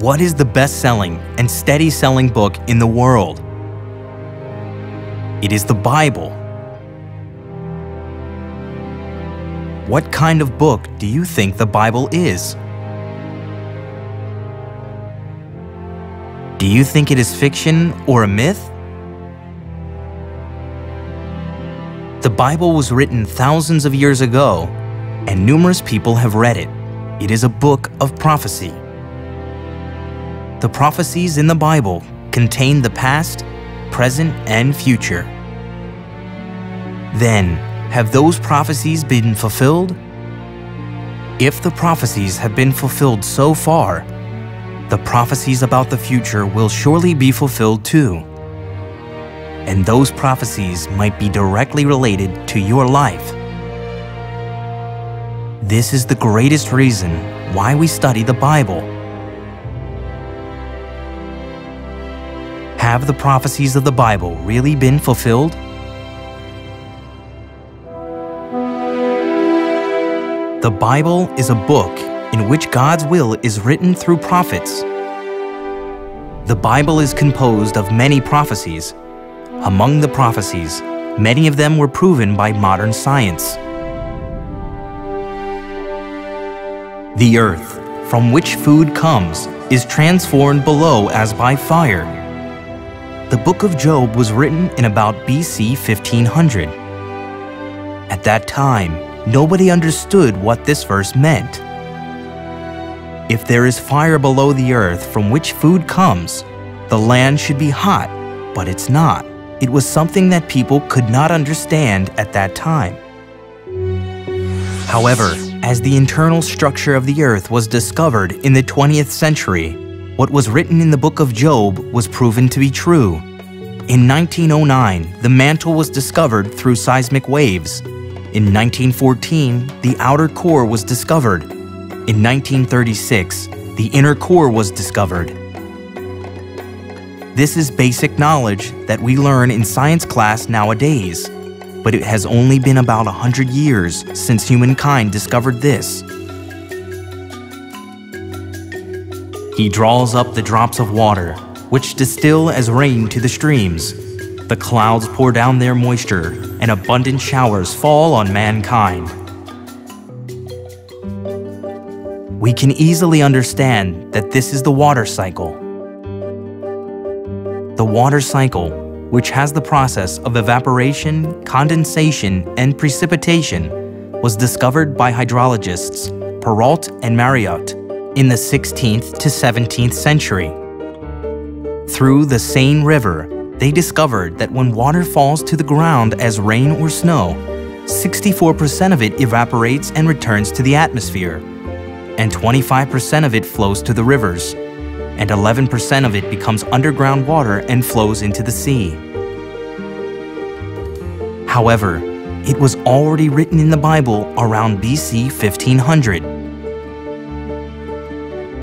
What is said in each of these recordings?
What is the best-selling and steady-selling book in the world? It is the Bible. What kind of book do you think the Bible is? Do you think it is fiction or a myth? The Bible was written thousands of years ago, and numerous people have read it. It is a book of prophecy. The prophecies in the Bible contain the past, present, and future. Then, have those prophecies been fulfilled? If the prophecies have been fulfilled so far, the prophecies about the future will surely be fulfilled too. And those prophecies might be directly related to your life. This is the greatest reason why we study the Bible. Have the prophecies of the Bible really been fulfilled? The Bible is a book in which God's will is written through prophets. The Bible is composed of many prophecies. Among the prophecies, many of them were proven by modern science. The earth, from which food comes, is transformed below as by fire. The book of Job was written in about BC 1500. At that time, nobody understood what this verse meant. If there is fire below the earth from which food comes, the land should be hot, but it's not. It was something that people could not understand at that time. However, as the internal structure of the earth was discovered in the 20th century, what was written in the book of Job was proven to be true. In 1909, the mantle was discovered through seismic waves. In 1914, the outer core was discovered. In 1936, the inner core was discovered. This is basic knowledge that we learn in science class nowadays, but it has only been about 100 years since humankind discovered this. He draws up the drops of water, which distill as rain to the streams. The clouds pour down their moisture, and abundant showers fall on mankind. We can easily understand that this is the water cycle. The water cycle, which has the process of evaporation, condensation, and precipitation, was discovered by hydrologists Perrault and Mariotte in the 16th to 17th century. Through the Seine River, they discovered that when water falls to the ground as rain or snow, 64% of it evaporates and returns to the atmosphere, and 25% of it flows to the rivers, and 11% of it becomes underground water and flows into the sea. However, it was already written in the Bible around BC 1500.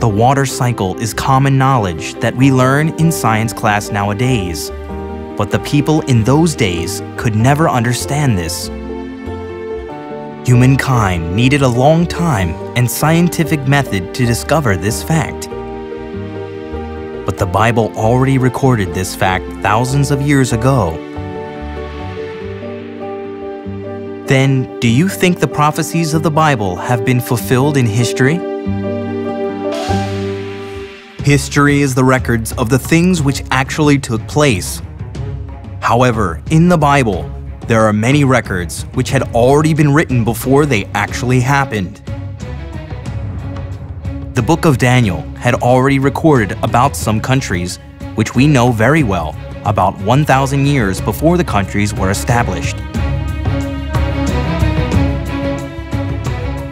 The water cycle is common knowledge that we learn in science class nowadays, but the people in those days could never understand this. Humankind needed a long time and scientific method to discover this fact. But the Bible already recorded this fact thousands of years ago. Then, do you think the prophecies of the Bible have been fulfilled in history? History is the records of the things which actually took place. However, in the Bible, there are many records which had already been written before they actually happened. The book of Daniel had already recorded about some countries, which we know very well, about 1,000 years before the countries were established.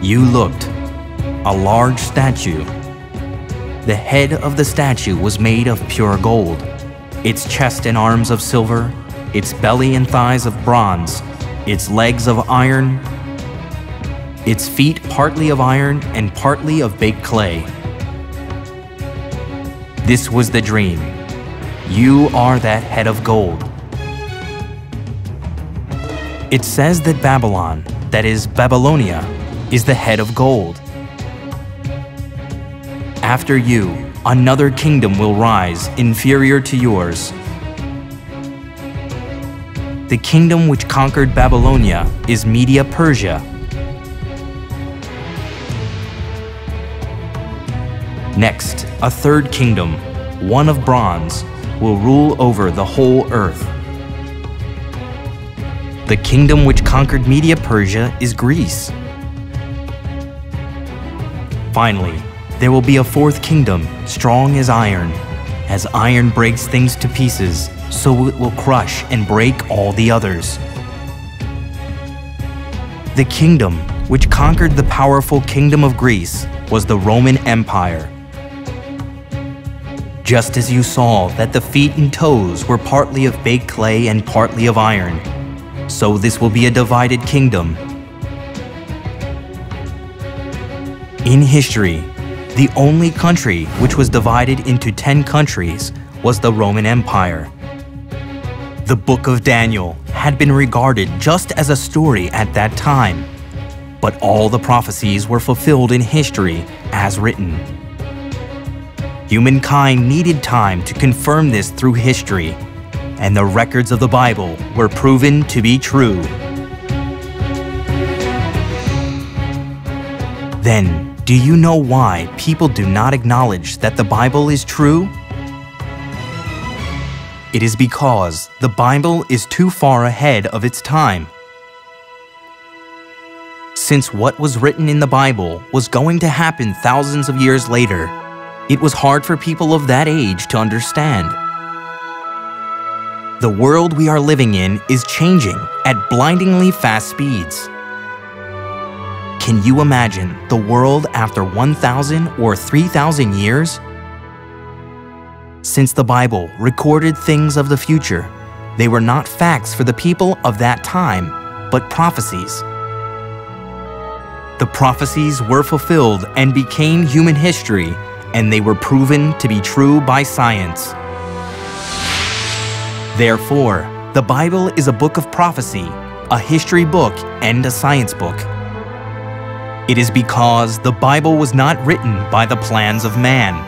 You looked. A large statue. The head of the statue was made of pure gold, its chest and arms of silver, its belly and thighs of bronze, its legs of iron, its feet partly of iron and partly of baked clay. This was the dream. You are that head of gold. It says that Babylon, that is Babylonia, is the head of gold. After you, another kingdom will rise inferior to yours. The kingdom which conquered Babylonia is Media-Persia. Next, a third kingdom, one of bronze, will rule over the whole earth. The kingdom which conquered Media-Persia is Greece. Finally, there will be a fourth kingdom, strong as iron breaks things to pieces, so it will crush and break all the others. The kingdom which conquered the powerful kingdom of Greece was the Roman Empire. Just as you saw that the feet and toes were partly of baked clay and partly of iron, so this will be a divided kingdom. In history, the only country which was divided into 10 countries was the Roman Empire. The Book of Daniel had been regarded just as a story at that time, but all the prophecies were fulfilled in history as written. Humankind needed time to confirm this through history, and the records of the Bible were proven to be true. Then, do you know why people do not acknowledge that the Bible is true? It is because the Bible is too far ahead of its time. Since what was written in the Bible was going to happen thousands of years later, it was hard for people of that age to understand. The world we are living in is changing at blindingly fast speeds. Can you imagine the world after 1,000 or 3,000 years? Since the Bible recorded things of the future, they were not facts for the people of that time, but prophecies. The prophecies were fulfilled and became human history, and they were proven to be true by science. Therefore, the Bible is a book of prophecy, a history book, and a science book. It is because the Bible was not written by the plans of man.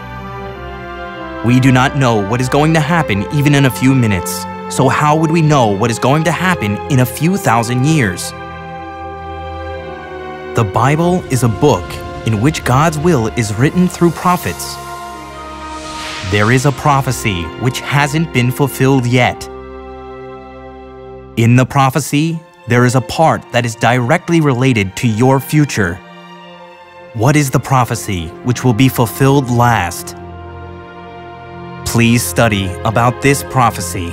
We do not know what is going to happen even in a few minutes, so how would we know what is going to happen in a few thousand years? The Bible is a book in which God's will is written through prophets. There is a prophecy which hasn't been fulfilled yet. In the prophecy, there is a part that is directly related to your future. What is the prophecy which will be fulfilled last? Please study about this prophecy.